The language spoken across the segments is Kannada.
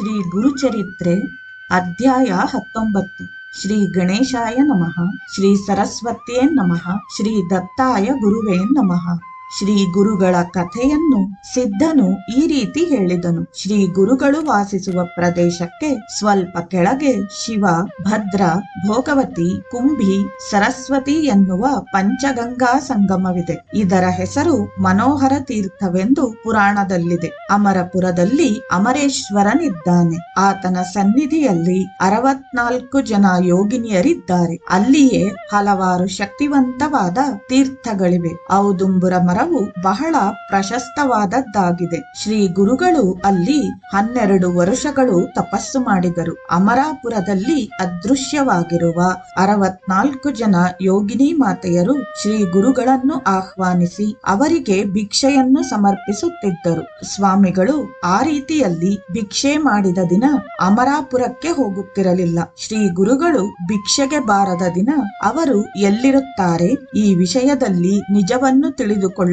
ಶ್ರೀ ಗುರುಚರಿತ್ರೆ ಅಧ್ಯಾಯ 19. ಶ್ರೀ ಗಣೇಶಾಯ ನಮಃ. ಶ್ರೀ ಸರಸ್ವತಿಯೇ ನಮಃ. ಶ್ರೀ ದತ್ತಾಯ ಗುರುವೇ ನಮಃ. ಶ್ರೀ ಗುರುಗಳ ಕಥೆಯನ್ನು ಸಿದ್ಧನು ಈ ರೀತಿ ಹೇಳಿದನು. ಶ್ರೀ ಗುರುಗಳು ವಾಸಿಸುವ ಪ್ರದೇಶಕ್ಕೆ ಸ್ವಲ್ಪ ಕೆಳಗೆ ಶಿವ, ಭದ್ರ, ಭೋಗವತಿ, ಕುಂಭಿ, ಸರಸ್ವತಿ ಎನ್ನುವ ಪಂಚಗಂಗಾ ಸಂಗಮವಿದೆ. ಇದರ ಹೆಸರು ಮನೋಹರ ತೀರ್ಥವೆಂದು ಪುರಾಣದಲ್ಲಿದೆ. ಅಮರಪುರದಲ್ಲಿ ಅಮರೇಶ್ವರನಿದ್ದಾನೆ. ಆತನ ಸನ್ನಿಧಿಯಲ್ಲಿ 64 ಜನ ಯೋಗಿನಿಯರಿದ್ದಾರೆ. ಅಲ್ಲಿಯೇ ಹಲವಾರು ಶಕ್ತಿವಂತವಾದ ತೀರ್ಥಗಳಿವೆ. ಔದುಂಬುರ ಮರವು ಬಹಳ ಪ್ರಶಸ್ತವಾದದ್ದಾಗಿದೆ. ಶ್ರೀ ಗುರುಗಳು ಅಲ್ಲಿ 12 ವರುಷಗಳು ತಪಸ್ಸು ಮಾಡಿದರು. ಅಮರಾಪುರದಲ್ಲಿ ಅದೃಶ್ಯವಾಗಿರುವ 64 ಜನ ಯೋಗಿನಿ ಮಾತೆಯರು ಶ್ರೀ ಗುರುಗಳನ್ನು ಆಹ್ವಾನಿಸಿ ಅವರಿಗೆ ಭಿಕ್ಷೆಯನ್ನು ಸಮರ್ಪಿಸುತ್ತಿದ್ದರು. ಸ್ವಾಮಿಗಳು ಆ ರೀತಿಯಲ್ಲಿ ಭಿಕ್ಷೆ ಮಾಡಿದ ದಿನ ಅಮರಾಪುರಕ್ಕೆ ಹೋಗುತ್ತಿರಲಿಲ್ಲ. ಶ್ರೀ ಗುರುಗಳು ಭಿಕ್ಷೆಗೆ ಬಾರದ ದಿನ ಅವರು ಎಲ್ಲಿರುತ್ತಾರೆ? ಈ ವಿಷಯದಲ್ಲಿ ನಿಜವನ್ನು ತಿಳಿದುಕೊಳ್ಳಲು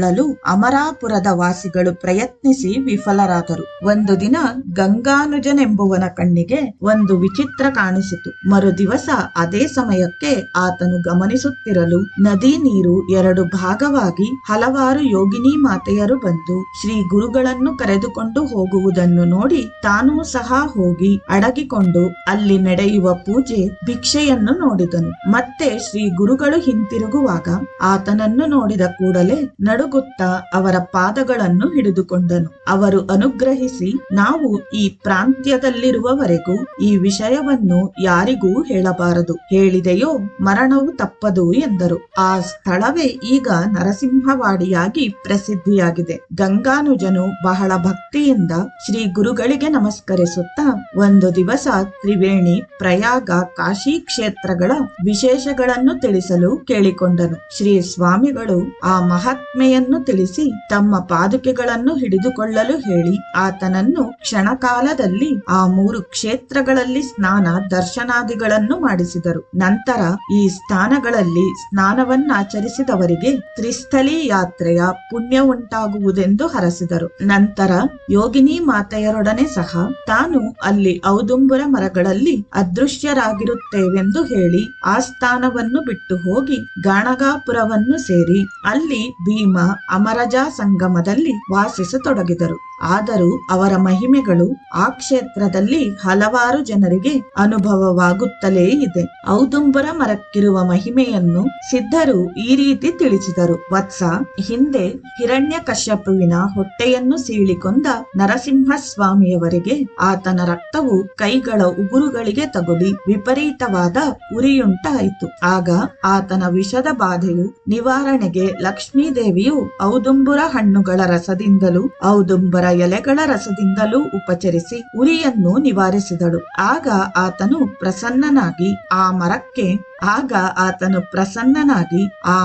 ಅಮರಾಪುರದ ವಾಸಿಗಳು ಪ್ರಯತ್ನಿಸಿ ವಿಫಲರಾದರು. ಒಂದು ದಿನ ಗಂಗಾನುಜನೆಂಬುವನ ಕಣ್ಣಿಗೆ ಒಂದು ವಿಚಿತ್ರ ಕಾಣಿಸಿತು. ಮರುದಿವಸ ಅದೇ ಸಮಯಕ್ಕೆ ಆತನು ಗಮನಿಸುತ್ತಿರಲು ನದಿ ನೀರು 2 ಭಾಗವಾಗಿ ಹಲವಾರು ಯೋಗಿನಿ ಮಾತೆಯರು ಬಂದು ಶ್ರೀ ಗುರುಗಳನ್ನು ಕರೆದುಕೊಂಡು ಹೋಗುವುದನ್ನು ನೋಡಿ ತಾನೂ ಸಹ ಹೋಗಿ ಅಡಗಿಕೊಂಡು ಅಲ್ಲಿ ನಡೆಯುವ ಪೂಜೆ, ಭಿಕ್ಷೆಯನ್ನು ನೋಡಿದನು. ಮತ್ತೆ ಶ್ರೀ ಗುರುಗಳು ಹಿಂತಿರುಗುವಾಗ ಆತನನ್ನು ನೋಡಿದ ಕೂಡಲೇ ನಡುಗುತ್ತಾ ಅವರ ಪಾದಗಳನ್ನು ಹಿಡಿದುಕೊಂಡನು. ಅವರು ಅನುಗ್ರಹಿಸಿ, ನಾವು ಈ ಪ್ರಾಂತ್ಯದಲ್ಲಿರುವವರೆಗೂ ಈ ವಿಷಯವನ್ನು ಯಾರಿಗೂ ಹೇಳಬಾರದು, ಹೇಳಿದೆಯೋ ಮರಣವು ತಪ್ಪದು ಎಂದರು. ಆ ಸ್ಥಳವೇ ಈಗ ನರಸಿಂಹವಾಡಿಯಾಗಿ ಪ್ರಸಿದ್ಧಿಯಾಗಿದೆ. ಗಂಗಾನುಜನು ಬಹಳ ಭಕ್ತಿಯಿಂದ ಶ್ರೀ ಗುರುಗಳಿಗೆ ನಮಸ್ಕರಿಸುತ್ತಾ ಒಂದು ದಿವಸ ತ್ರಿವೇಣಿ, ಪ್ರಯಾಗ, ಕಾಶಿ ಕ್ಷೇತ್ರಗಳ ವಿಶೇಷಗಳನ್ನು ತಿಳಿಸಲು ಕೇಳಿಕೊಂಡನು. ಶ್ರೀ ಸ್ವಾಮಿಗಳು ಆ ಮಹಾತ್ಮೆಯನ್ನು ತಿಳಿಸಿ ತಮ್ಮ ಪಾದುಕೆಗಳನ್ನು ಹಿಡಿದುಕೊಳ್ಳಲು ಹೇಳಿ ಆತನನ್ನು ಕ್ಷಣಕಾಲದಲ್ಲಿ ಆ 3 ಕ್ಷೇತ್ರಗಳಲ್ಲಿ ಸ್ನಾನ ದರ್ಶನಾದಿಗಳನ್ನು ಮಾಡಿಸಿದರು. ನಂತರ ಈ ಸ್ಥಾನಗಳಲ್ಲಿ ಸ್ನಾನವನ್ನಾಚರಿಸಿದವರಿಗೆ ತ್ರಿಸ್ಥಳಿ ಯಾತ್ರೆಯ ಪುಣ್ಯ ಉಂಟಾಗುವುದೆಂದು ಹರಸಿದರು. ನಂತರ ಯೋಗಿನಿ ಮಾತೆಯರೊಡನೆ ಸಹ ತಾನು ಅಲ್ಲಿ ಔದುಂಬುರ ಮರಗಳಲ್ಲಿ ಅದೃಶ್ಯರಾಗಿರುತ್ತೇವೆಂದು ಹೇಳಿ ಆ ಸ್ಥಾನವನ್ನು ಬಿಟ್ಟು ಹೋಗಿ ಗಾಣಗಾಪುರವನ್ನು ಸೇರಿ ಅಲ್ಲಿ ಭೀಮ ಅಮರಜಾ ಸಂಗಮದಲ್ಲಿ ವಾಸಿಸತೊಡಗಿದರು. ಆದರೂ ಅವರ ಮಹಿಮೆಗಳು ಆ ಕ್ಷೇತ್ರದಲ್ಲಿ ಹಲವಾರು ಜನರಿಗೆ ಅನುಭವವಾಗುತ್ತಲೇ ಇದೆ. ಔದುಂಬುರ ಮರಕ್ಕಿರುವ ಮಹಿಮೆಯನ್ನು ಸಿದ್ಧರು ಈ ರೀತಿ ತಿಳಿಸಿದರು. ವತ್ಸ, ಹಿಂದೆ ಹಿರಣ್ಯಕಶ್ಯಪುವಿನ ಹೊಟ್ಟೆಯನ್ನು ಸೀಳಿಕೊಂಡ ನರಸಿಂಹಸ್ವಾಮಿಯವರಿಗೆ ಆತನ ರಕ್ತವು ಕೈಗಳ ಉಗುರುಗಳಿಗೆ ತಗುಲಿ ವಿಪರೀತವಾದ ಉರಿಯುಂಟಾಯಿತು. ಆಗ ಆತನ ವಿಷದ ಬಾಧೆಯು ನಿವಾರಣೆಗೆ ಲಕ್ಷ್ಮೀದೇವಿಯು ಔದುಂಬುರ ಹಣ್ಣುಗಳ ರಸದಿಂದಲೂ ಔದುಂಬರ ಎಲೆಗಳ ರಸದಿಂದಲೂ ಉಪಚರಿಸಿ ಉರಿಯನ್ನು ನಿವಾರಿಸಿದಳು. ಆಗ ಆತನು ಪ್ರಸನ್ನನಾಗಿ ಆ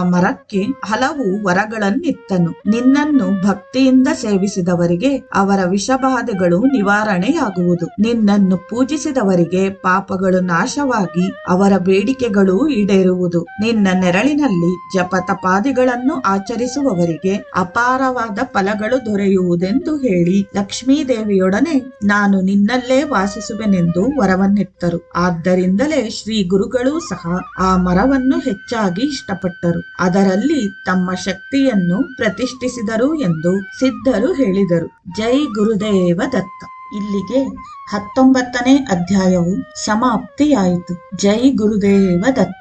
ಮರಕ್ಕೆ ಹಲವು ವರಗಳನ್ನಿತ್ತನು. ನಿನ್ನನ್ನು ಭಕ್ತಿಯಿಂದ ಸೇವಿಸಿದವರಿಗೆ ಅವರ ವಿಷಬಾಧೆಗಳು ನಿವಾರಣೆಯಾಗುವುದು. ನಿನ್ನನ್ನು ಪೂಜಿಸಿದವರಿಗೆ ಪಾಪಗಳು ನಾಶವಾಗಿ ಅವರ ಬೇಡಿಕೆಗಳು ಈಡೇರುವುದು. ನಿನ್ನ ನೆರಳಿನಲ್ಲಿ ಜಪತಪಾದಿಗಳನ್ನು ಆಚರಿಸುವವರಿಗೆ ಅಪಾರವಾದ ಫಲಗಳು ದೊರೆಯುವುದೆಂದು ಹೇಳಿ ಲಕ್ಷ್ಮೀದೇವಿಯೊಡನೆ ನಾನು ನಿನ್ನಲ್ಲೇ ವಾಸಿಸುವೆನೆಂದು ವರವನ್ನಿತ್ತರು. ಆದ್ದರಿಂದಲೇ ಶ್ರೀ ಗುರುಗಳೂ ಸಹ ಆ ಮರವನ್ನು ಹೆಚ್ಚಾಗಿ ಇಷ್ಟಪಟ್ಟರು. ಅದರಲ್ಲಿ ತಮ್ಮ ಶಕ್ತಿಯನ್ನು ಪ್ರತಿಷ್ಠಿಸಿದರು ಎಂದು ಸಿದ್ಧರು ಹೇಳಿದರು. ಜೈ ಗುರುದೇವ ದತ್ತ. ಇಲ್ಲಿಗೆ 19ನೇ ಅಧ್ಯಾಯವು ಸಮಾಪ್ತಿಯಾಯಿತು. ಜೈ ಗುರುದೇವ ದತ್ತ.